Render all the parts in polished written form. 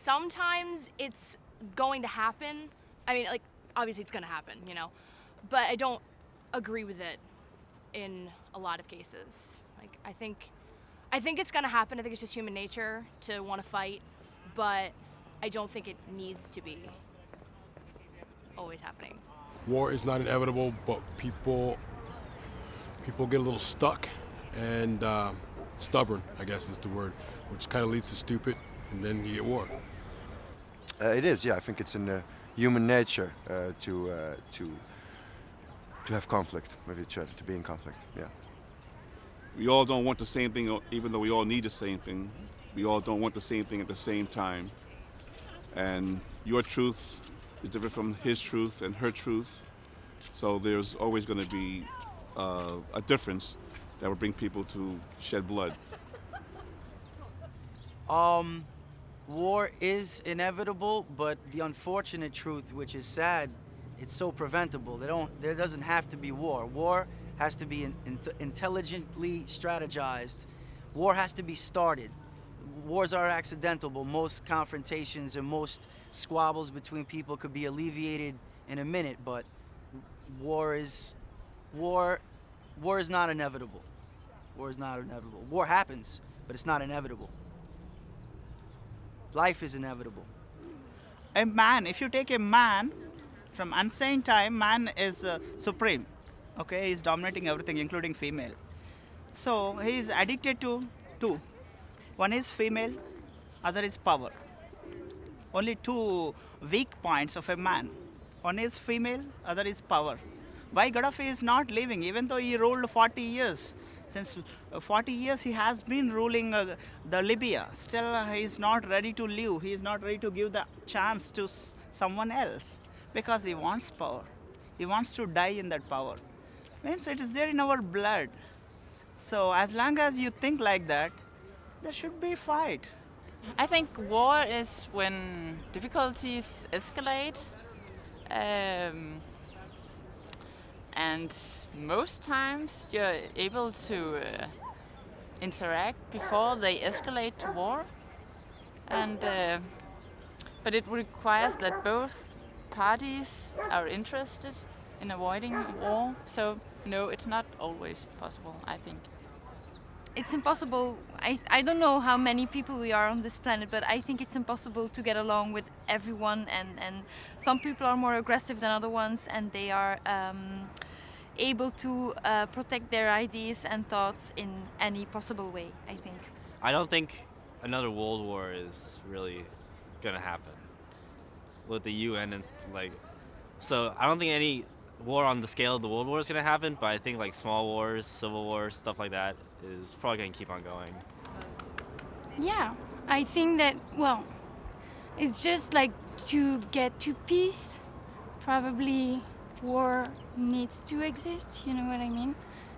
sometimes it's going to happen. I mean, like, obviously it's going to happen, you know, but I don't agree with it in a lot of cases. Like, I think it's going to happen. I think it's just human nature to want to fight, but I don't think it needs to be always happening. War is not inevitable, but people get a little stuck and stubborn, I guess is the word, which kind of leads to stupid, and then you get war. It is, yeah. I think it's in human nature to have conflict with each other, to be in conflict. Yeah. We all don't want the same thing, even though we all need the same thing. We all don't want the same thing at the same time. And your truth is different from his truth and her truth. So there's always going to be a difference that will bring people to shed blood. War is inevitable, but the unfortunate truth, which is sad, it's so preventable. There doesn't have to be war. War has to be intelligently strategized. War has to be started. Wars are accidental, but most confrontations and most squabbles between people could be alleviated in a minute, but war is not inevitable. War is not inevitable. War happens, but it's not inevitable. Life is inevitable. A man, if you take a man, from ancient time, man is supreme. Okay, he's dominating everything, including female. So he is addicted to two. One is female, other is power. Only two weak points of a man. One is female, other is power. Why Gaddafi is not leaving, even though he ruled 40 years? Since 40 years he has been ruling the Libya. Still he is not ready to leave. He is not ready to give the chance to someone else because he wants power. He wants to die in that power. Means it is there in our blood. So as long as you think like that, there should be fight. I think war is when difficulties escalate. And most times you're able to interact before they escalate to war. And but it requires that both parties are interested in avoiding war. So no, it's not always possible, I think. It's impossible. I don't know how many people we are on this planet, but I think it's impossible to get along with everyone, and some people are more aggressive than other ones, and they are able to protect their ideas and thoughts in any possible way, I think. I don't think another world war is really gonna happen with the UN and so I don't think any war on the scale of the World War is gonna happen, but I think like small wars, civil wars, stuff like that is probably gonna keep on going. Yeah, I think that, well, it's just like to get to peace, probably war needs to exist, you know what I mean?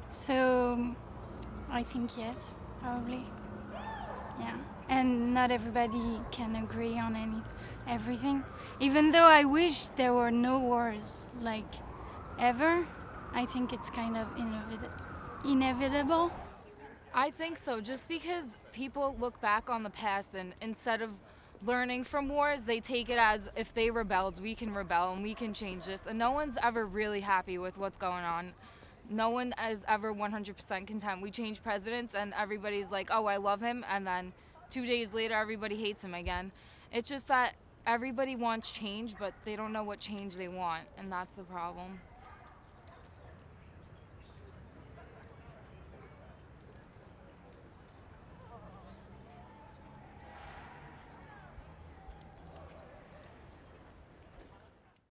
So I think yes, probably. Yeah, and not everybody can agree on everything. Even though I wish there were no wars, like, ever, I think it's kind of inevitable. I think so, just because people look back on the past and instead of learning from wars, they take it as if they rebelled, we can rebel and we can change this. And no one's ever really happy with what's going on. No one is ever 100% content. We change presidents and everybody's like, oh, I love him. And then 2 days later, everybody hates him again. It's just that everybody wants change, but they don't know what change they want. And that's the problem.